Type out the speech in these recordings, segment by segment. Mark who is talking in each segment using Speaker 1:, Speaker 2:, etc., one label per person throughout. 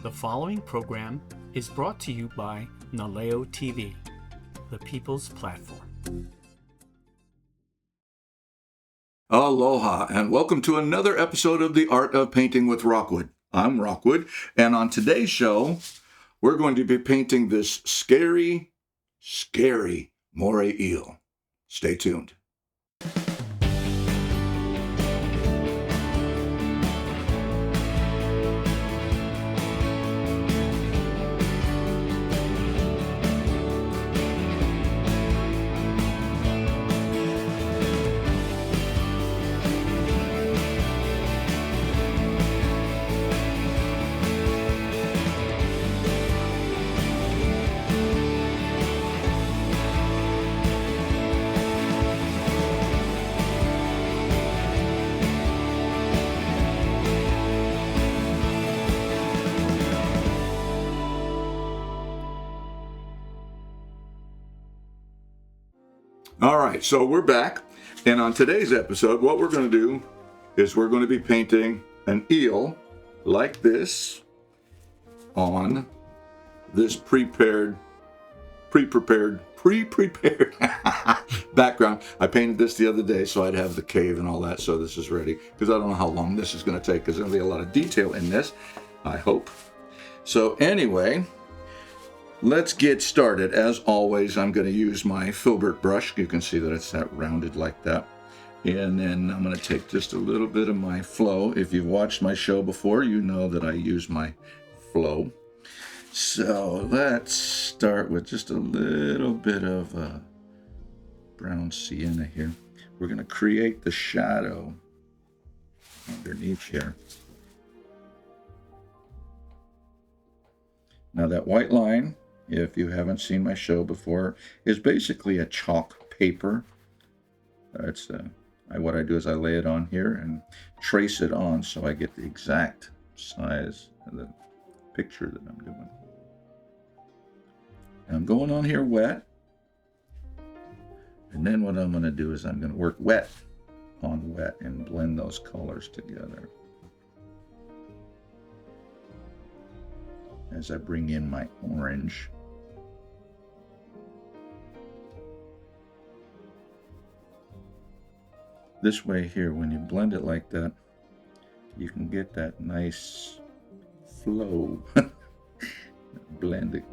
Speaker 1: The following program is brought to you by Naleo TV, the people's platform.
Speaker 2: Aloha, and welcome to another episode of The Art of Painting with Rockwood. I'm Rockwood, and on today's show, we're going to be painting this scary moray eel. Stay tuned. All right, so we're back, and on today's episode, what we're going to do is we're going to be painting an eel like this on this pre-prepared background. I painted this the other day so I'd have the cave and all that, so this is ready, because I don't know how long this is going to take, because there's going to be a lot of detail in this, I hope. So anyway, let's get started. As always, I'm going to use my filbert brush. You can see that it's that rounded like that. And then I'm going to take just a little bit of my flow. If you've watched my show before, you know that I use my flow. So let's start with just a little bit of brown sienna here. We're going to create the shadow underneath here. Now that white line, if you haven't seen my show before, is basically a chalk paper. What I do is I lay it on here and trace it on so I get the exact size of the picture that I'm doing. And I'm going on here wet. And then what I'm going to do is I'm going to work wet on wet and blend those colors together as I bring in my orange. This way here, when you blend it like that, you can get that nice flow. Blend the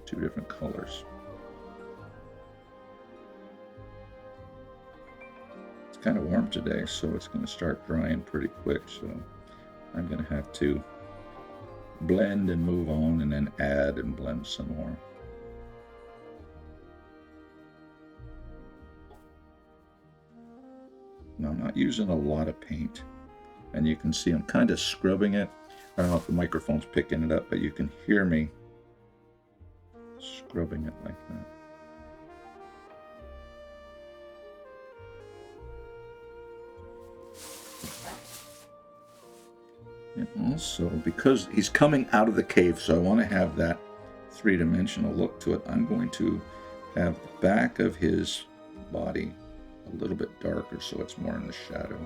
Speaker 2: two different colors. It's kind of warm today, so it's going to start drying pretty quick, so I'm going to have to blend and move on and then add and blend some more. Now, I'm not using a lot of paint, and you can see I'm kind of scrubbing it. I don't know if the microphone's picking it up, but you can hear me scrubbing it like that. And also, because he's coming out of the cave, so I want to have that three-dimensional look to it, I'm going to have the back of his body a little bit darker so it's more in the shadow.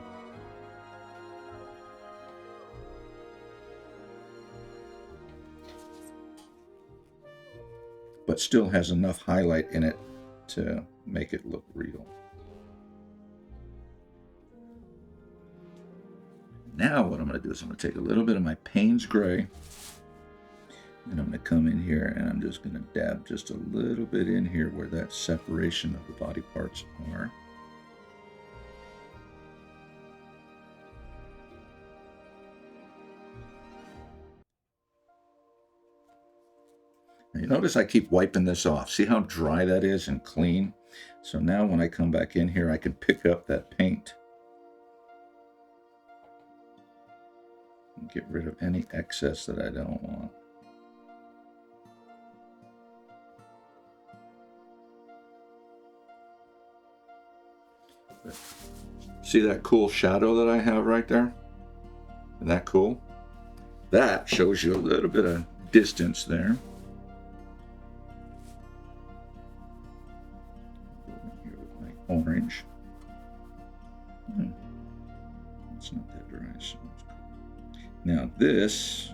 Speaker 2: But still has enough highlight in it to make it look real. Now what I'm going to do is I'm going to take a little bit of my Payne's Gray, and I'm going to come in here and I'm just going to dab just a little bit in here where that separation of the body parts are. Now you notice I keep wiping this off. See how dry that is and clean? So now when I come back in here, I can pick up that paint and get rid of any excess that I don't want. See that cool shadow that I have right there? Isn't that cool? That shows you a little bit of distance there. Here with my orange. It's not that dry, so it's cool. Now this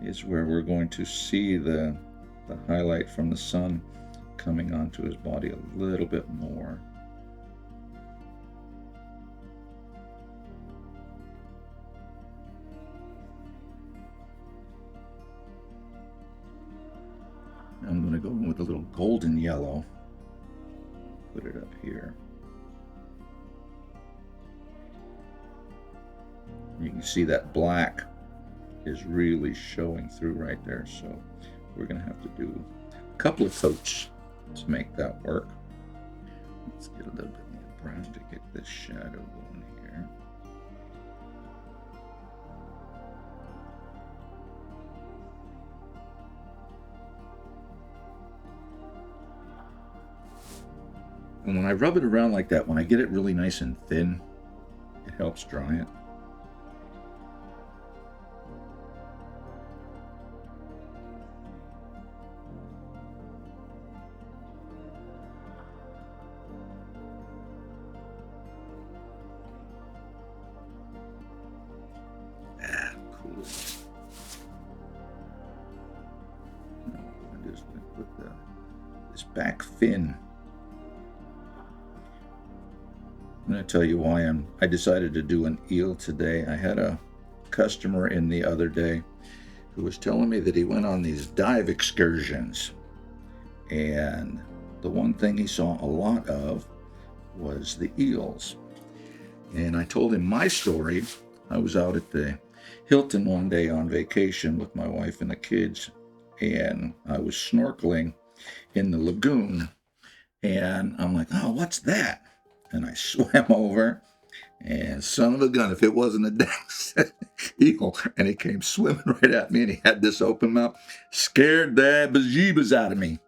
Speaker 2: is where we're going to see the highlight from the sun coming onto his body a little bit more. I'm going to go in with a little golden yellow. Put it up here. You can see that black is really showing through right there. So we're going to have to do a couple of coats to make that work. Let's get a little bit more brown to get this shadow going here. And when I rub it around like that, when I get it really nice and thin, it helps dry it. Ah, cool. Now what I'm going to do is I'm going to put this back fin. I'm going to tell you why I decided to do an eel today. I had a customer in the other day who was telling me that he went on these dive excursions, and the one thing he saw a lot of was the eels. And I told him my story. I was out at the Hilton one day on vacation with my wife and the kids, and I was snorkeling in the lagoon, and I'm like, oh, what's that? And I swam over, and son of a gun, if it wasn't a dang eel, and he came swimming right at me, and he had this open mouth, scared the bejeebas out of me.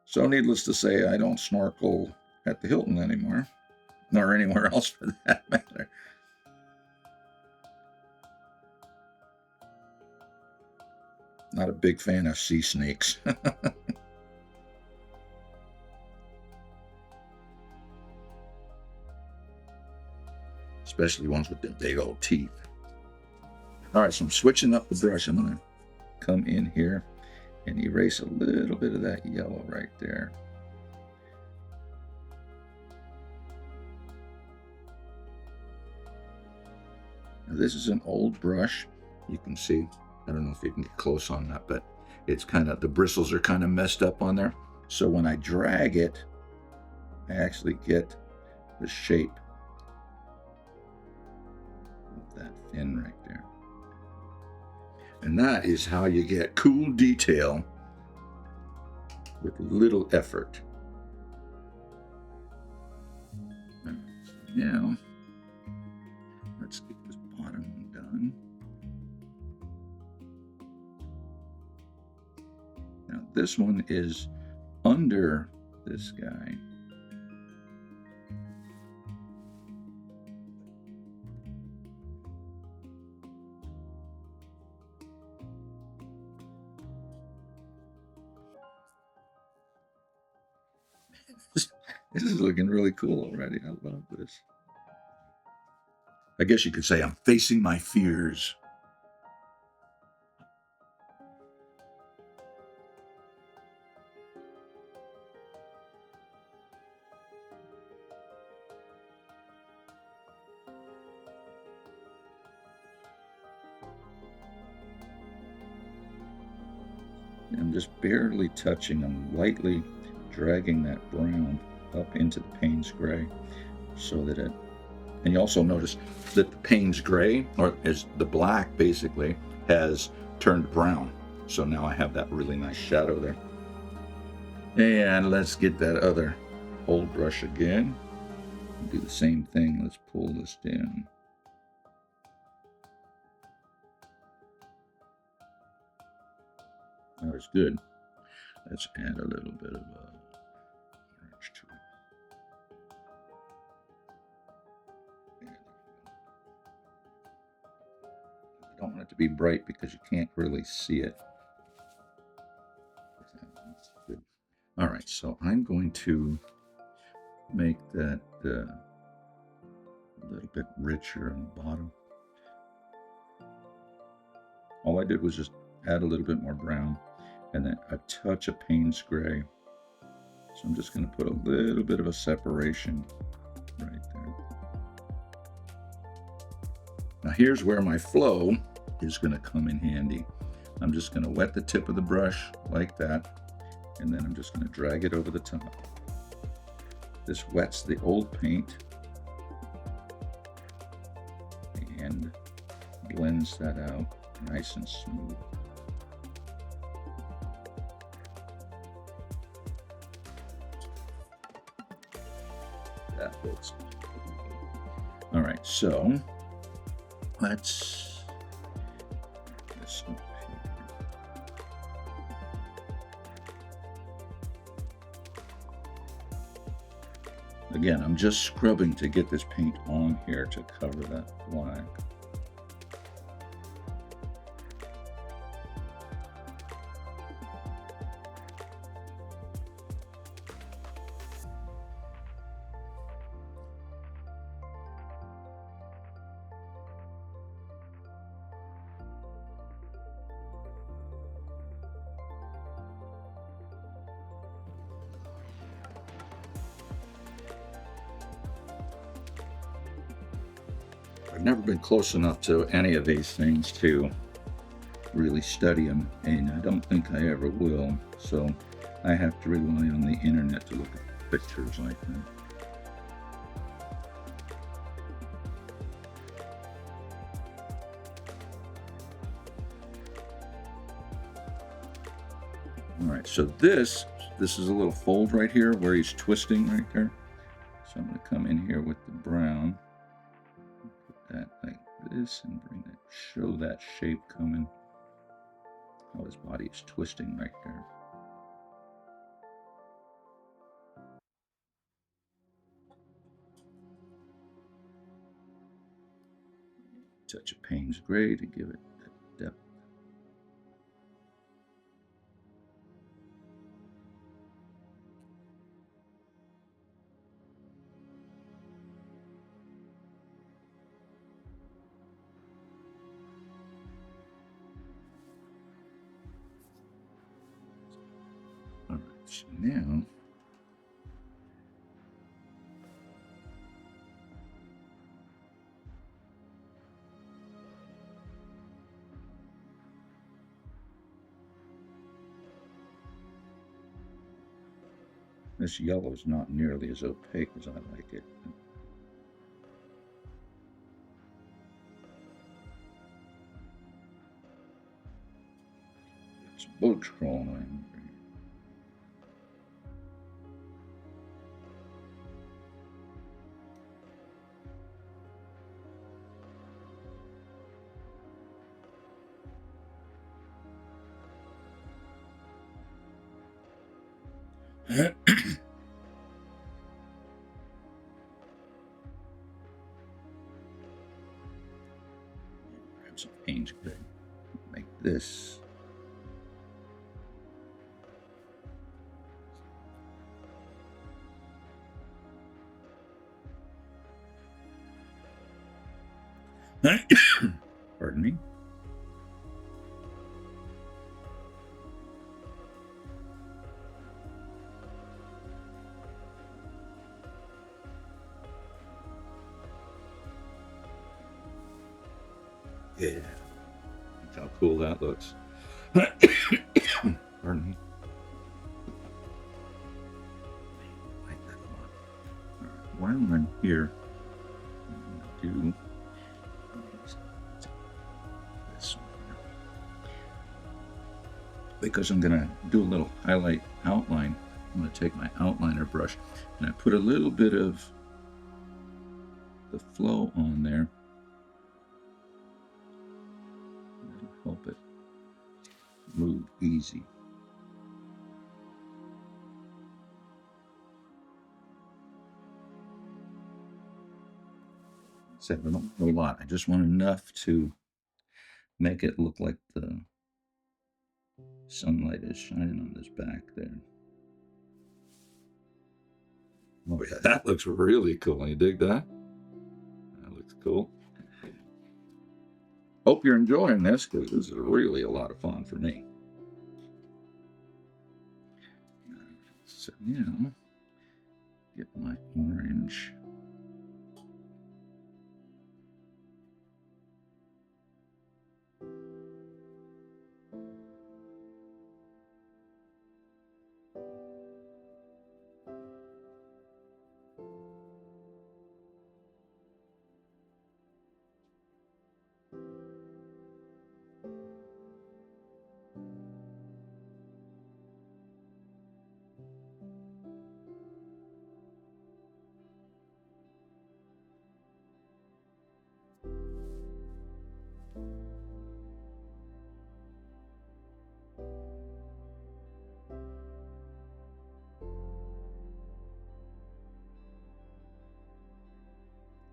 Speaker 2: So needless to say, I don't snorkel at the Hilton anymore, nor anywhere else for that matter. Not a big fan of sea snakes. Especially ones with the big old teeth. All right, so I'm switching up the brush. I'm going to come in here and erase a little bit of that yellow right there. Now, this is an old brush. You can see, I don't know if you can get close on that, but it's kind of, the bristles are kind of messed up on there. So when I drag it, I actually get the shape of that fin right there. And that is how you get cool detail with little effort. Now, let's get this bottom one done. Now this one is under this guy. This is looking really cool already. I love this. I guess you could say I'm facing my fears. I'm just barely touching. I'm lightly dragging that brown up into the Payne's gray so that it, and you also notice that the Payne's gray, or is the black basically, has turned brown. So now I have that really nice shadow there. And let's get that other old brush again. Do the same thing. Let's pull this down. That was good. Let's add a little bit of orange to it. You don't want it to be bright because you can't really see it. That's good. All right, so I'm going to make that a little bit richer on the bottom. All I did was just add a little bit more brown and then a touch of Payne's gray. So I'm just going to put a little bit of a separation right there. Now here's where my flow is going to come in handy. I'm just going to wet the tip of the brush like that, and then I'm just going to drag it over the top. This wets the old paint and blends that out nice and smooth. That looks good. All right, so let's this up here. Again, I'm just scrubbing to get this paint on here to cover that black. I've never been close enough to any of these things to really study them, and I don't think I ever will, so I have to rely on the internet to look at pictures like that. All right, so this is a little fold right here where he's twisting right there. So I'm going to come in here with the brown, put that like this, and bring that, show that shape coming. How his body is twisting right there. Touch of Payne's gray to give it that depth. All right, so now this yellow is not nearly as opaque as I like it. It's bugs crawling around. Grab some Payne's gray. Make this. Pardon me. Yeah. Look how cool that looks. Pardon me. I like that a lot. All right, while I'm here, I'm going to do this one. Because I'm going to do a little highlight outline, I'm going to take my outliner brush and I put a little bit of the flow on there. Help it move easy. So I don't want a lot. I just want enough to make it look like the sunlight is shining on this back there. Oh yeah, that looks really cool. You dig that? That looks cool. Hope you're enjoying this, because this is really a lot of fun for me. So now, get my orange.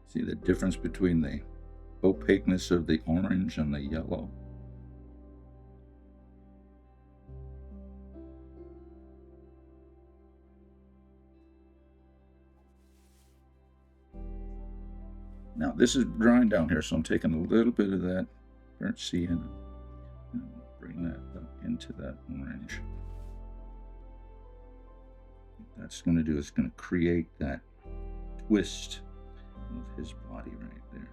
Speaker 2: See the difference between the opaqueness of the orange and the yellow? Now this is drying down here, so I'm taking a little bit of that burnt sienna and bring that up into that orange. What that's going to do is going to create that twist of his body right there.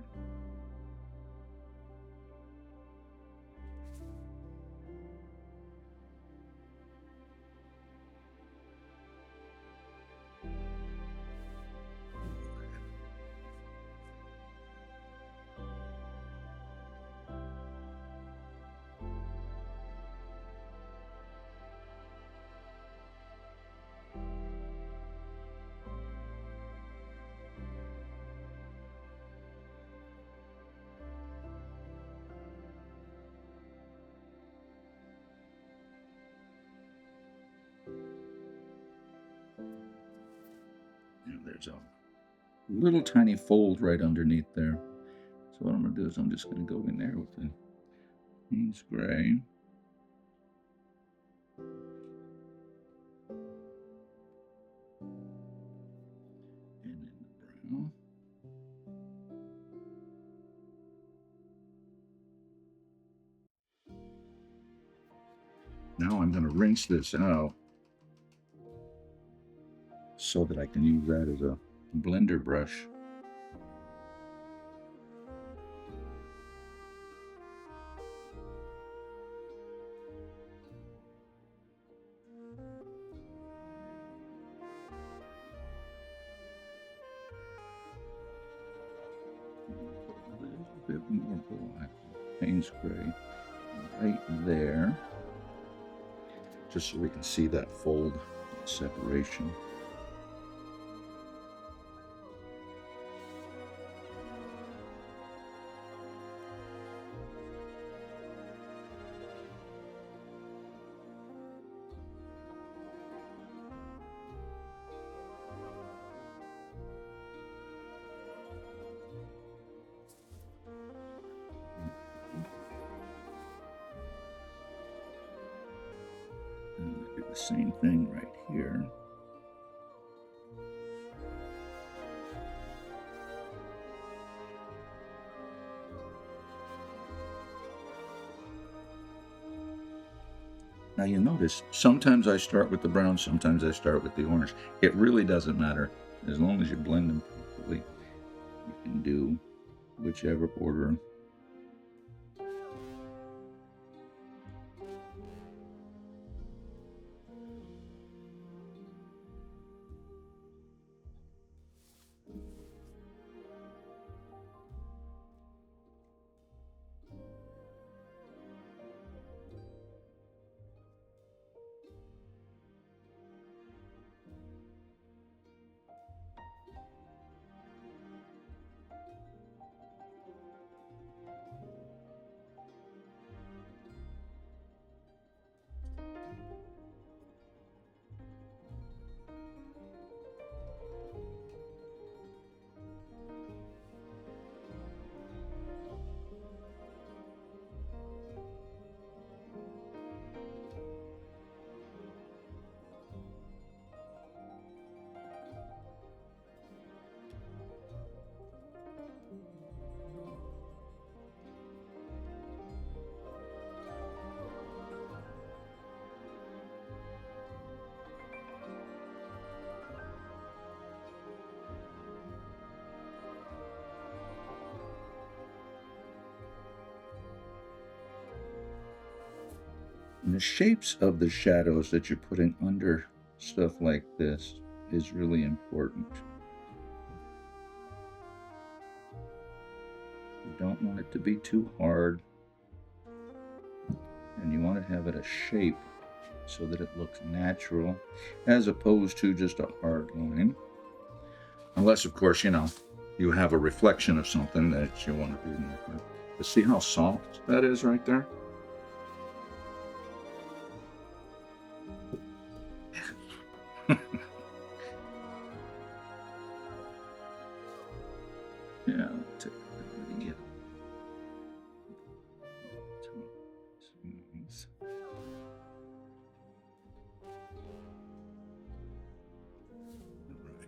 Speaker 2: There's a little tiny fold right underneath there. So what I'm going to do is I'm just going to go in there with the Payne's Gray. And in the brown. Now I'm going to rinse this out so that I can use that as a blender brush. A little bit more black, Payne's Gray, right there, just so we can see that fold separation. And do the same thing right here. Now you notice, sometimes I start with the brown, sometimes I start with the orange. It really doesn't matter. As long as you blend them properly, you can do whichever order. And the shapes of the shadows that you're putting under stuff like this is really important. You don't want it to be too hard, and you want to have it a shape so that it looks natural as opposed to just a hard line. Unless, of course, you have a reflection of something that you want to do more with. But see how soft that is right there? Yeah, I'll take the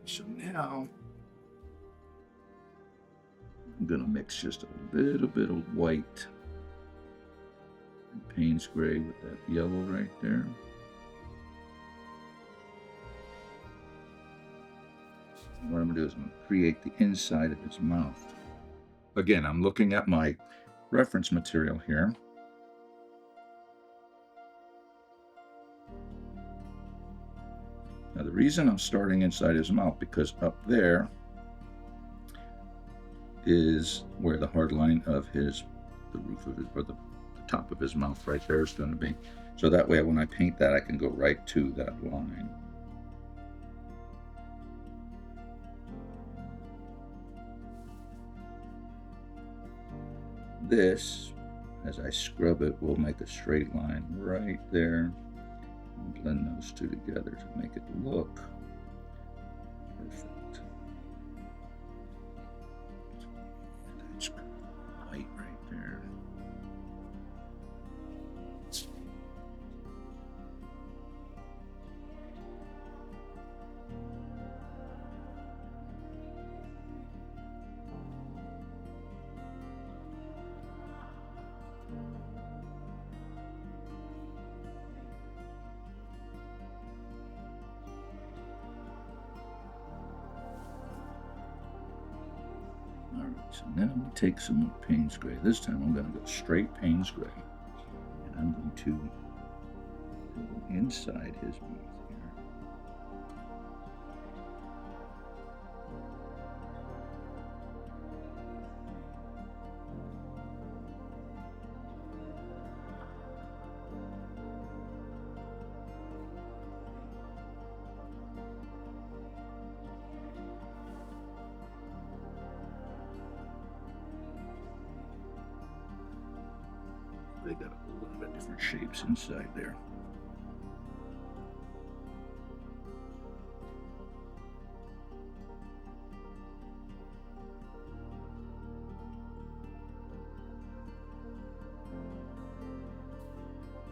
Speaker 2: so now I'm going to mix just a little bit of white and Payne's gray with that yellow right there. And what I'm going to do is I'm going to create the inside of his mouth. Again, I'm looking at my reference material here. Now the reason I'm starting inside his mouth, because up there is where the hard line of the roof of it, or the top of his mouth right there is going to be. So that way when I paint that, I can go right to that line. This, as I scrub it, will make a straight line right there. And blend those two together to make it look perfect. That's white right there. Alright, so then I'm going to take some more Payne's gray. This time I'm going to go straight Payne's gray. And I'm going to go inside his mouth here. They got a lot of different shapes inside there.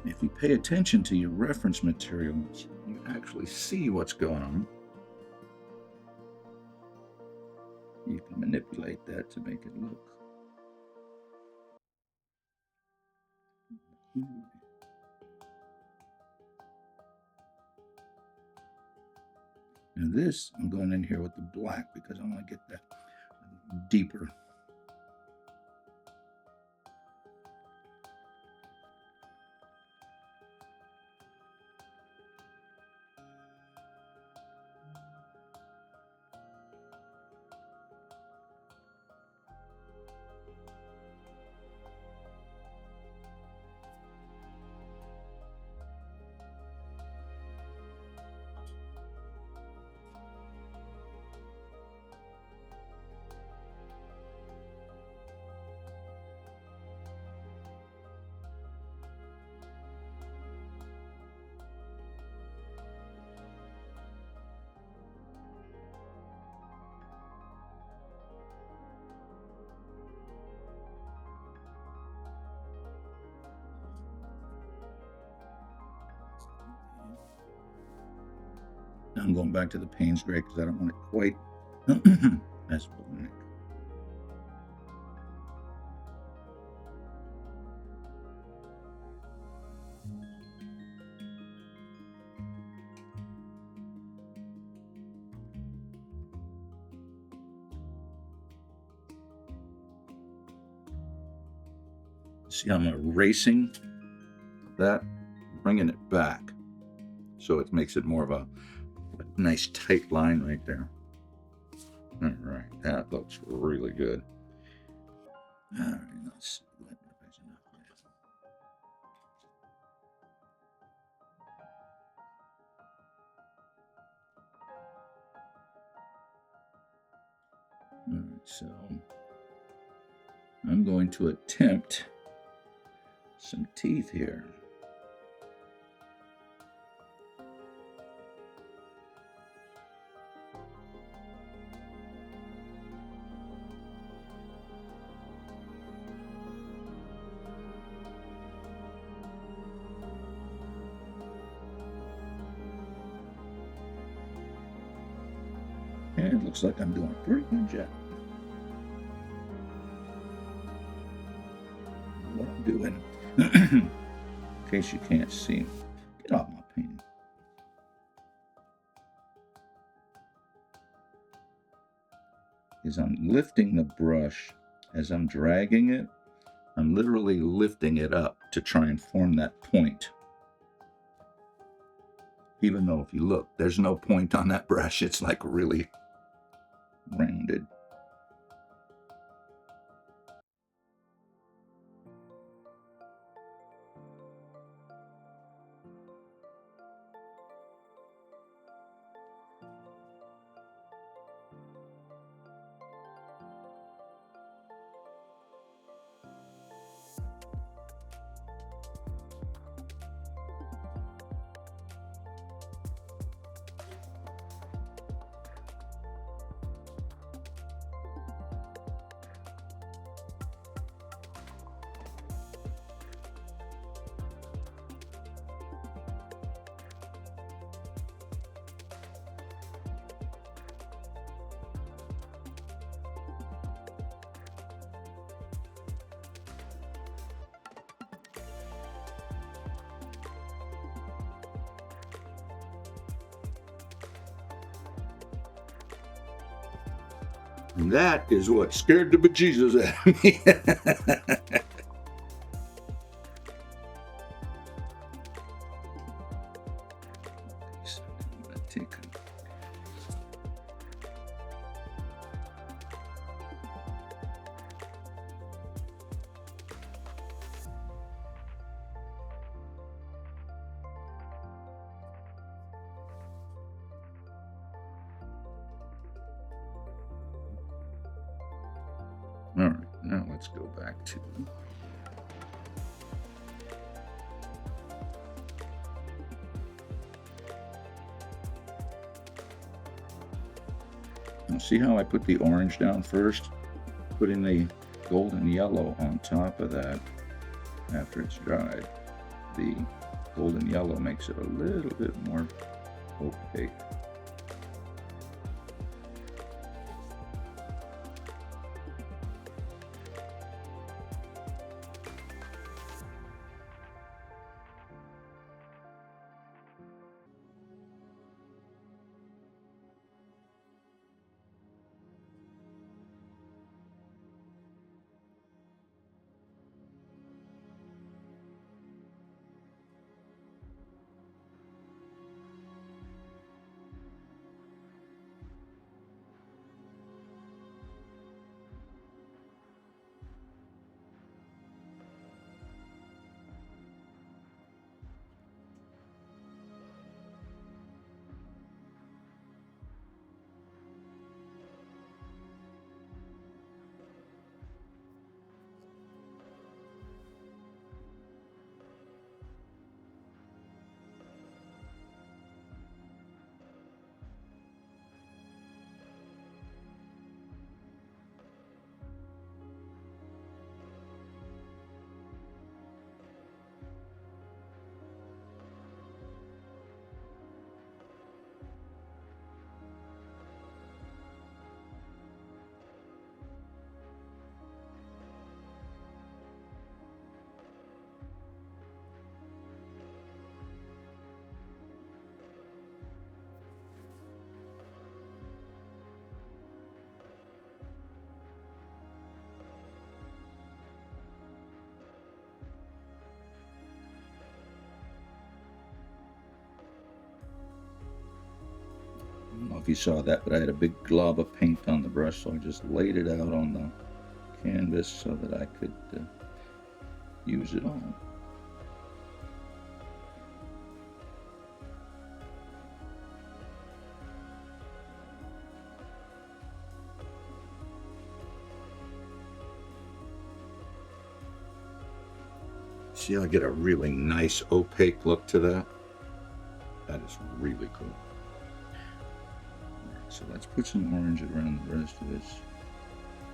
Speaker 2: If you pay attention to your reference materials, you actually see what's going on. You can manipulate that to make it look. Now this, I'm going in here with the black because I want to get that deeper. Now I'm going back to the Payne's gray because I don't want it quite as black. See how I'm erasing that bringing it back. So it makes it more of a nice tight line right there. All right, that looks really good. All right, let's see. All right, so I'm going to attempt some teeth here. And it looks like I'm doing a pretty good job. What I'm doing, in case you can't see, get off my painting. Is I'm lifting the brush as I'm dragging it. I'm literally lifting it up to try and form that point. Even though if you look, there's no point on that brush. It's like really rounded. And that is what scared the bejesus out of me. So I'm gonna take All right, now let's go back to now see how I put the orange down first, putting the golden yellow on top of that after it's dried. The golden yellow makes it a little bit more opaque. if you saw that, but I had a big glob of paint on the brush, so I just laid it out on the canvas so that I could use it all. See, I get a really nice opaque look to that. That is really cool. So let's put some orange around the rest of his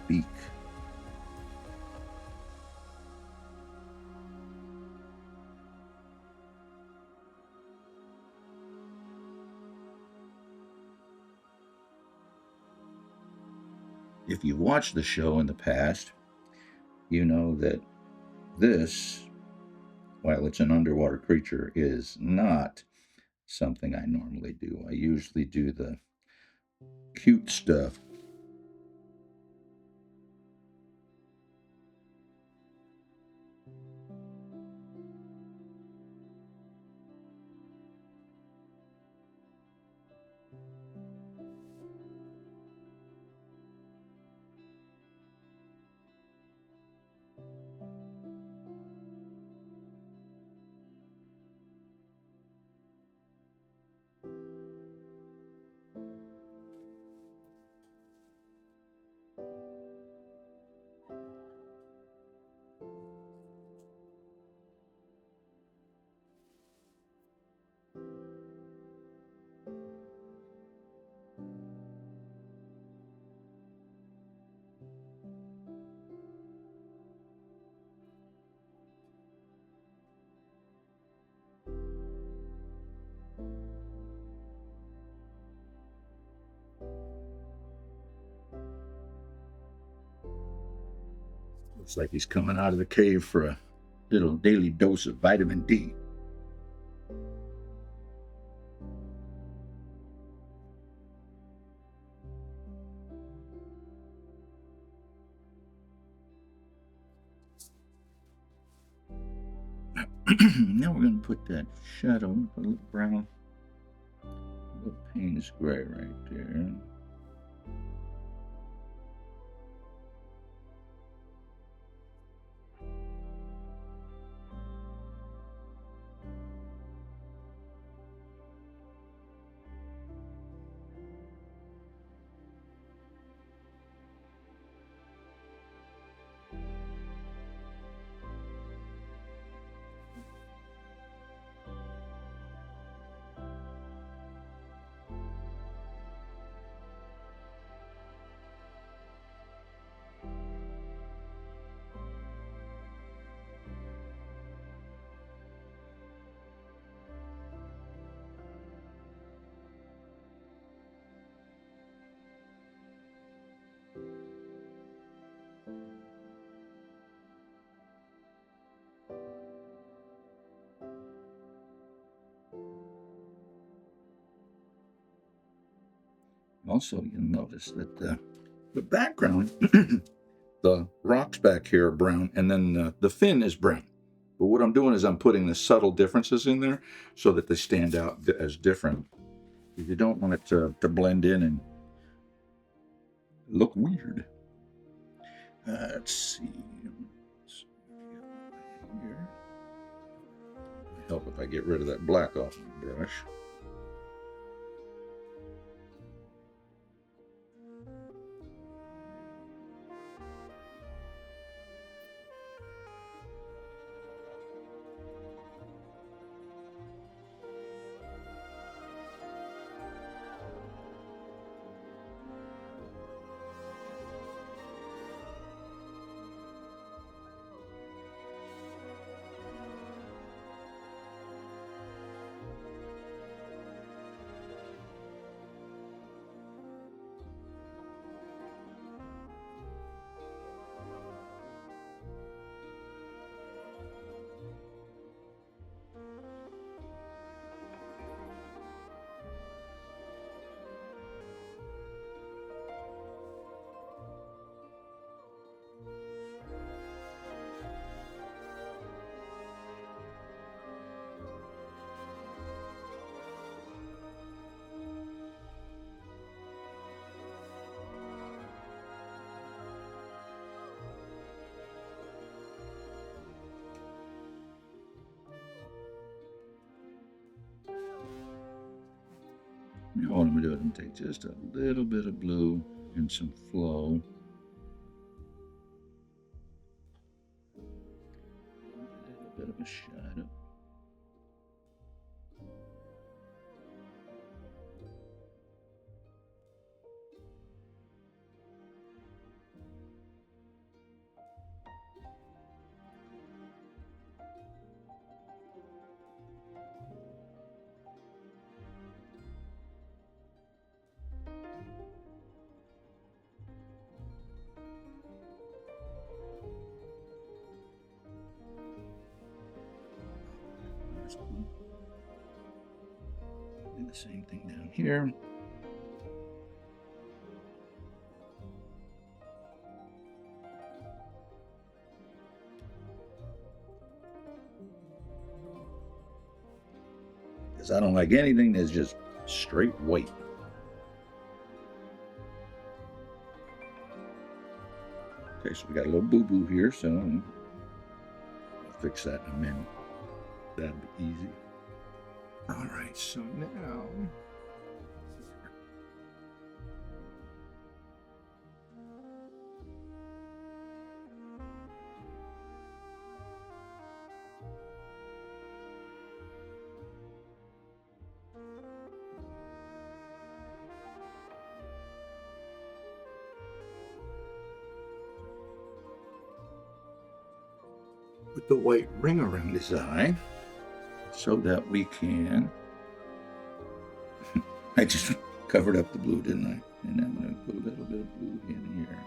Speaker 2: beak. If you've watched the show in the past, you know that this, while it's an underwater creature, is not something I normally do. I usually do the cute stuff. Looks like he's coming out of the cave for a little daily dose of vitamin D. Now we're going to put that shadow, put a little brown, a little Payne's gray right there. Also, you'll notice that the background, the rocks back here are brown, and then the fin is brown. But what I'm doing is I'm putting the subtle differences in there so that they stand out as different. You don't want it to blend in and look weird. Let's see. Here. Help if I get rid of that black off the brush. Now what I'm going to do is I'm going to take just a little bit of blue and some flow. A little bit of a shadow. Do the same thing down here. Because I don't like anything that's just straight white. Okay, so we got a little boo-boo here, so I'll fix that in a minute. That'll be easy. All right, so now put the white ring around his eye so that we can. I just covered up the blue, didn't I? And I'm going to put a little bit of blue in here.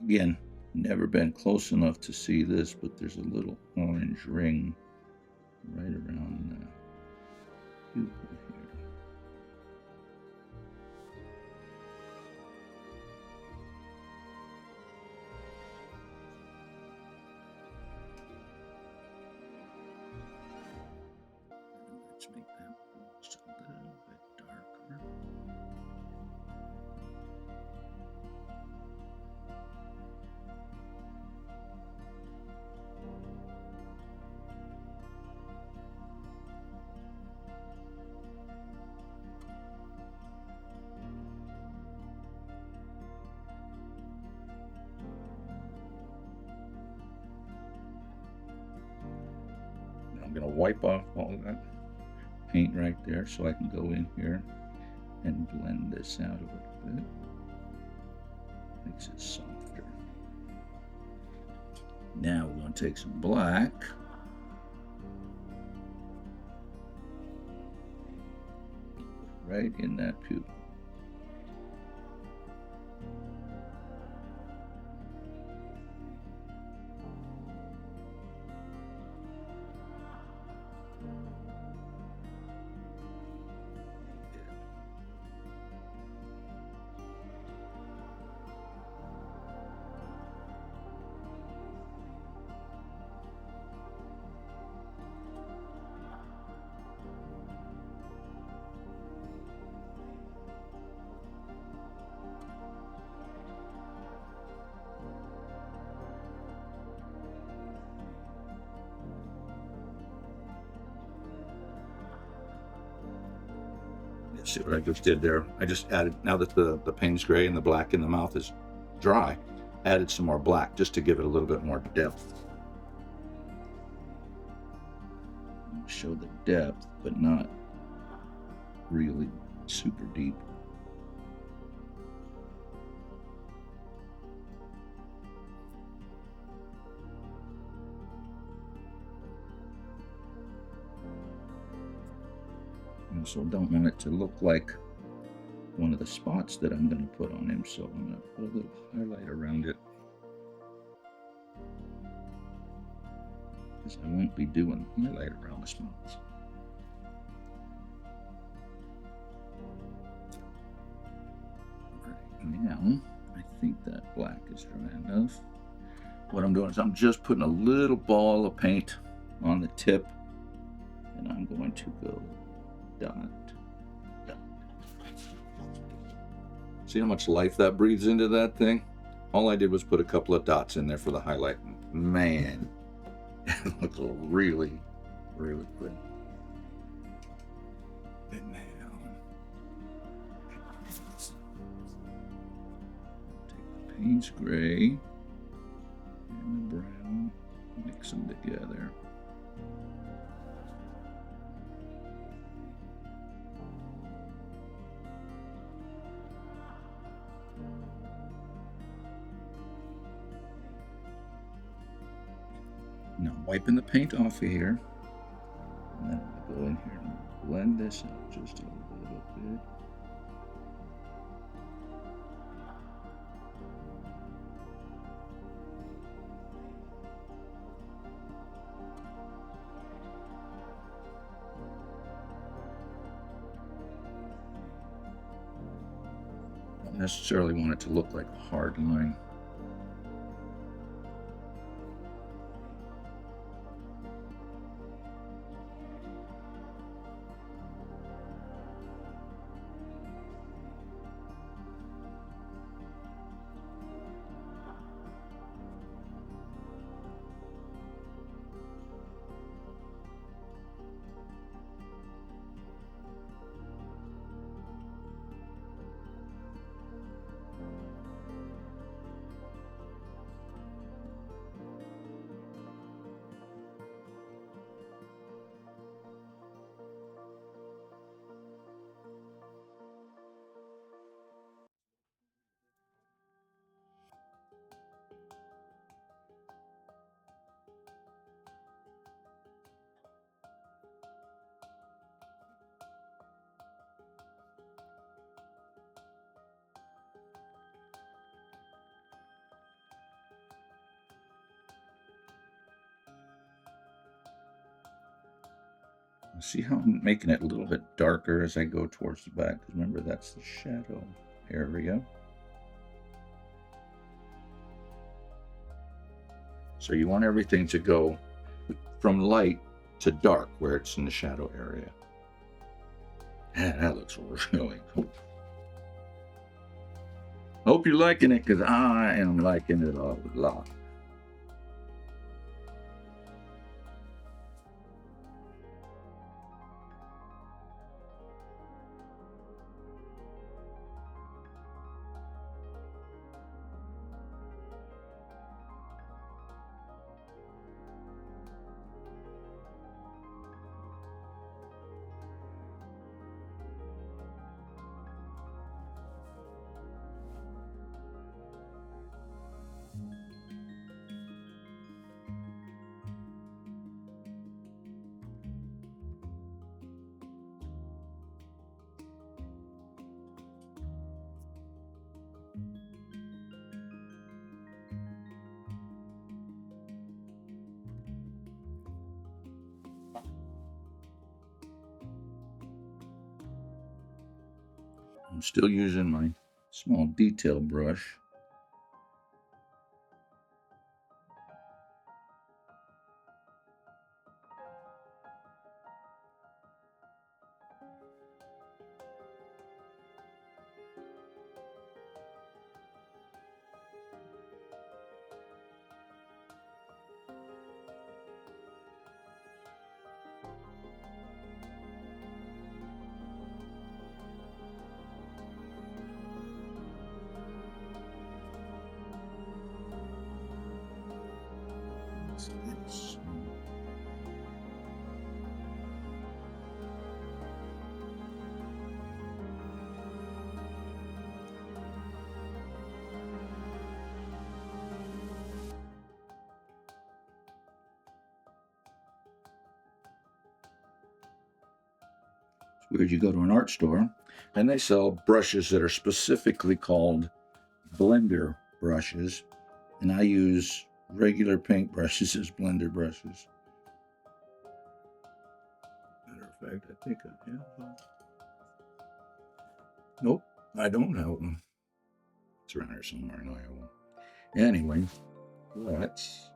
Speaker 2: Again, never been close enough to see this, but there's a little orange ring right around the pupil here. Let's make that just a little bit darker. I'm going to wipe off all of that paint right there so I can go in here and blend this out a little bit. Makes it softer. Now we're going to take some black. Right in that pupil. See what I just did there? I just added, now that the paint's gray and the black in the mouth is dry, added some more black just to give it a little bit more depth. Show the depth, but not really super deep. Also don't want it to look like one of the spots that I'm going to put on him, so I'm going to put a little highlight around it, because I won't be doing highlight around the spots. Right now, I think that black is dry enough. What I'm doing is I'm just putting a little ball of paint on the tip, and I'm going to go dot, dot. See how much life that breathes into that thing? All I did was put a couple of dots in there for the highlight. Man, it looks really, really good. And now, take the Payne's gray and the brown, mix them together. Now wiping the paint off of here, and then I'll go in here and blend this out just a little bit. Don't necessarily want it to look like a hard line. See how I'm making it a little bit darker as I go towards the back? Because remember, that's the shadow area. So you want everything to go from light to dark where it's in the shadow area. And that looks really cool. Hope you're liking it, because I am liking it a lot. I'm still using my small detail brush. Where you go to an art store and they sell brushes that are specifically called blender brushes, and I use regular paint brushes as blender brushes. Matter of fact, I think I have one. Nope, I don't have one. It's around here somewhere. I know I have one. Anyway, let's.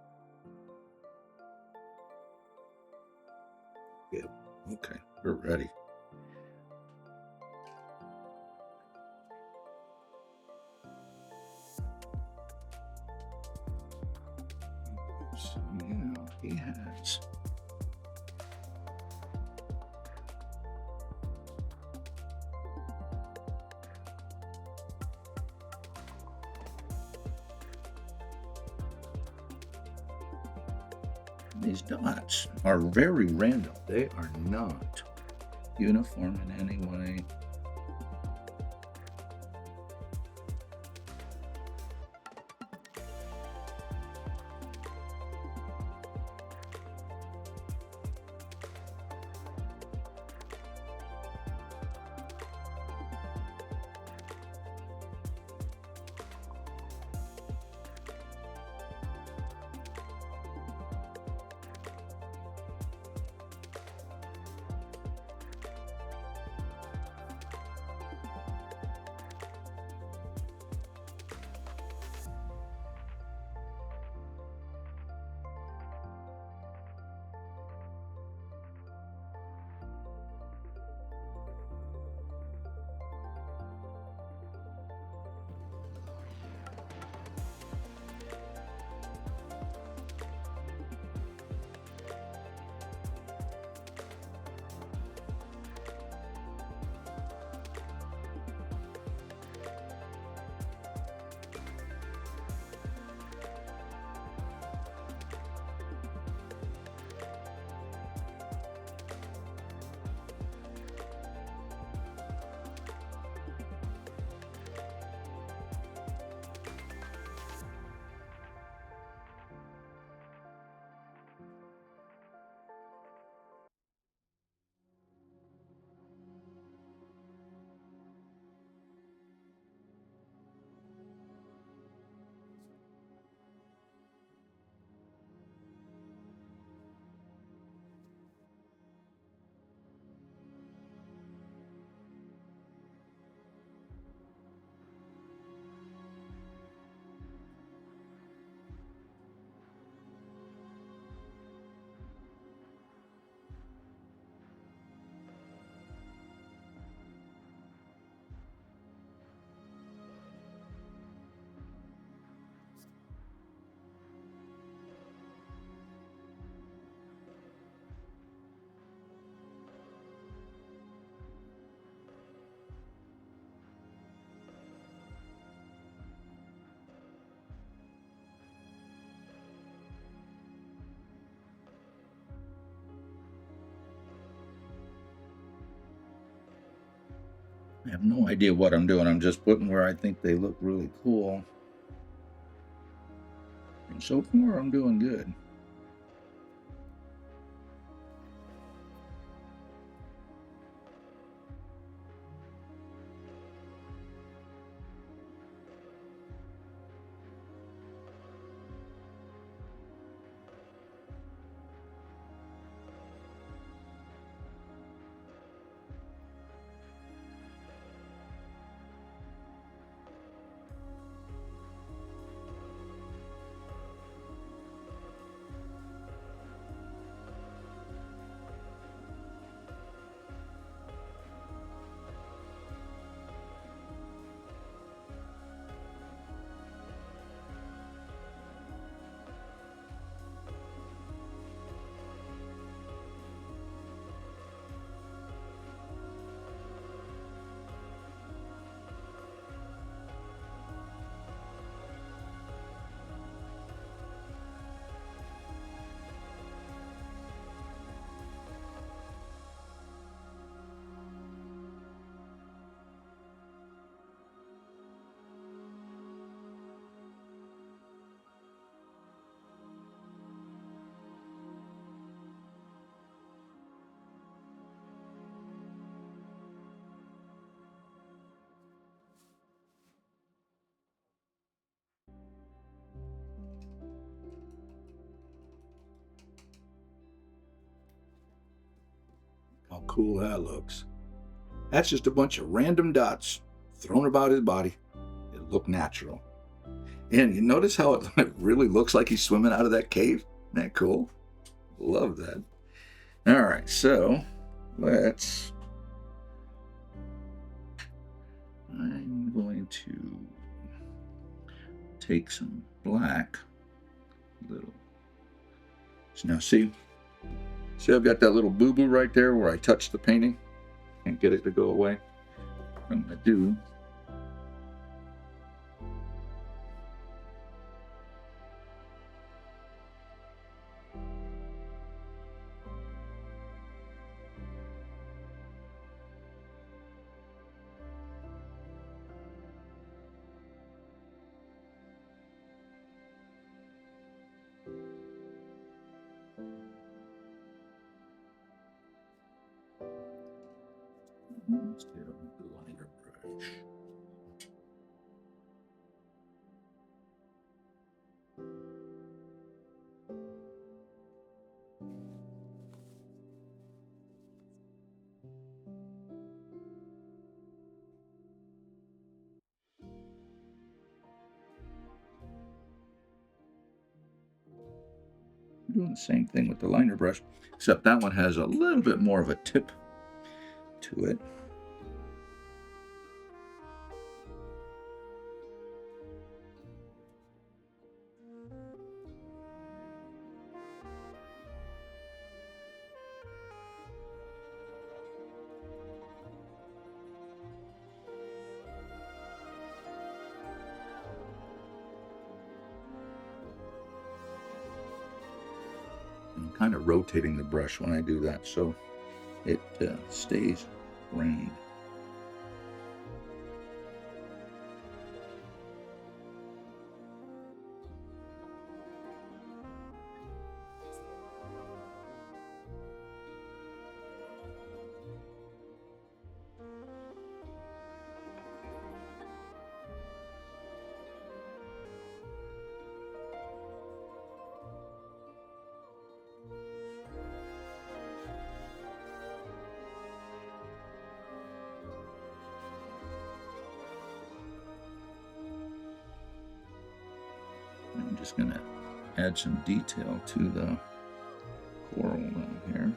Speaker 2: Yeah, okay, we're ready. These dots are very random. They are not uniform in any way. I have no idea what I'm doing. I'm just putting where I think they look really cool. And so far, I'm doing good. How cool that looks. That's just a bunch of random dots thrown about his body. It looked natural. And you notice how it really looks like he's swimming out of that cave? Isn't that cool? Love that. All right, so I'm going to take some black, little. So now see I've got that little boo-boo right there where I touched the painting. Can't get it to go away. What I'm going to do Let's get a liner brush. Doing the same thing with the liner brush, except that one has a little bit more of a tip to it. I'm kind of rotating the brush when I do that so it stays round. I'm just going to add some detail to the coral down here.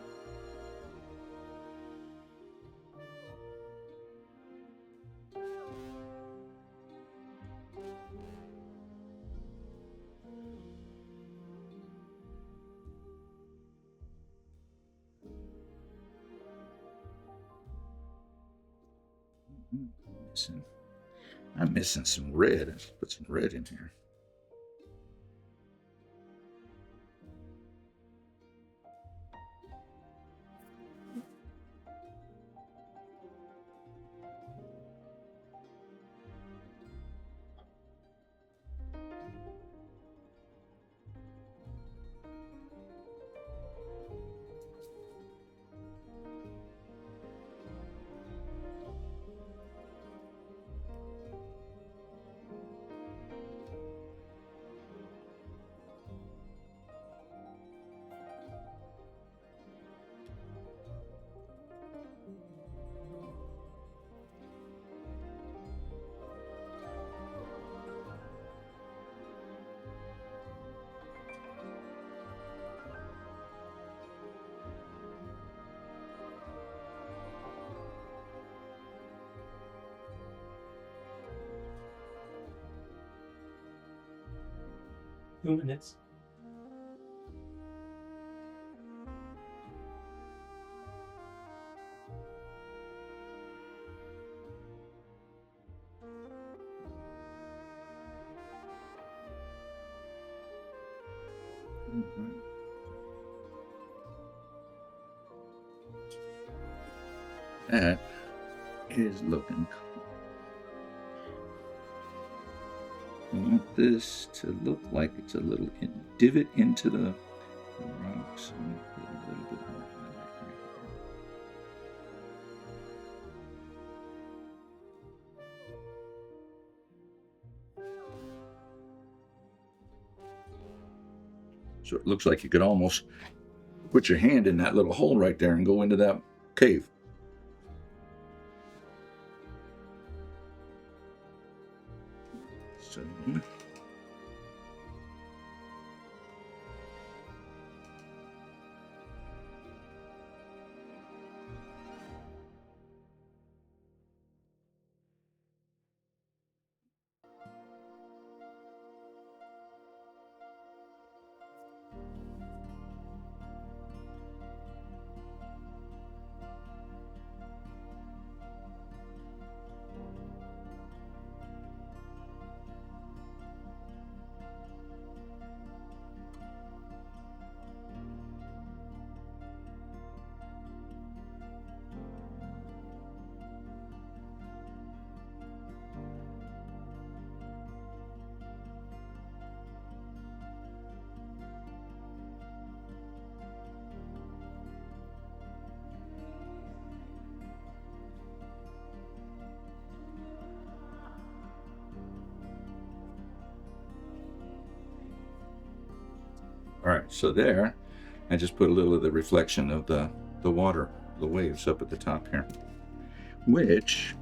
Speaker 2: I'm missing some red. Let's put some red in here.
Speaker 1: Two minutes.
Speaker 2: That is looking cool. I want this to look like it's a little divot into the rocks. I'm going to put a little bit more highlight right here. So it looks like you could almost put your hand in that little hole right there and go into that cave. So right, so there, I just put a little of the reflection of the water, the waves up at the top here, which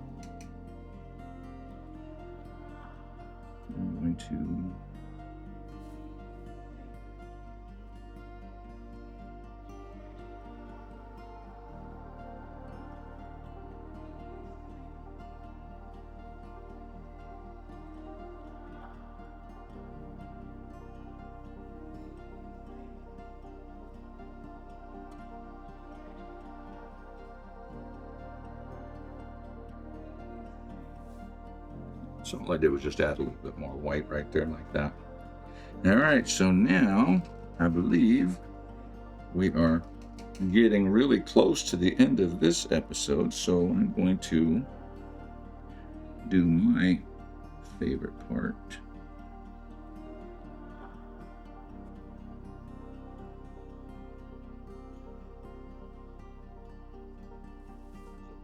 Speaker 2: I'm going to so all I did was just add a little bit more white right there like that. All right, so now I believe we are getting really close to the end of this episode, so I'm going to do my favorite part.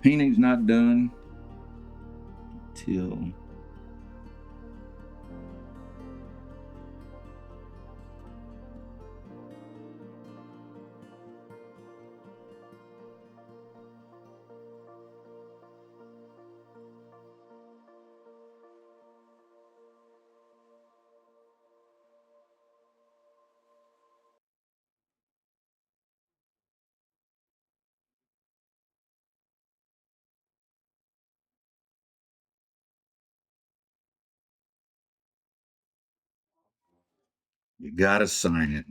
Speaker 2: Painting's not done till you gotta sign it.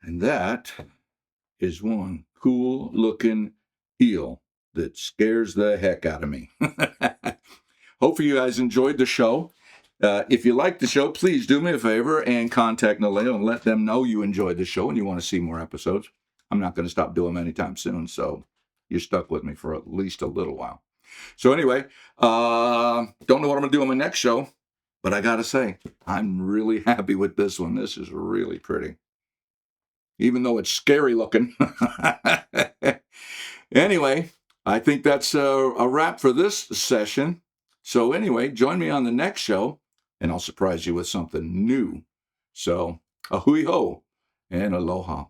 Speaker 2: And that is one cool looking eel that scares the heck out of me. Hopefully you guys enjoyed the show. If you like the show, please do me a favor and contact Naleo and let them know you enjoyed the show and you want to see more episodes. I'm not going to stop doing them anytime soon, so you're stuck with me for at least a little while. So anyway, don't know what I'm going to do on my next show, but I got to say, I'm really happy with this one. This is really pretty, even though it's scary looking. Anyway, I think that's a wrap for this session. So anyway, join me on the next show, and I'll surprise you with something new. So, ahui ho, and aloha.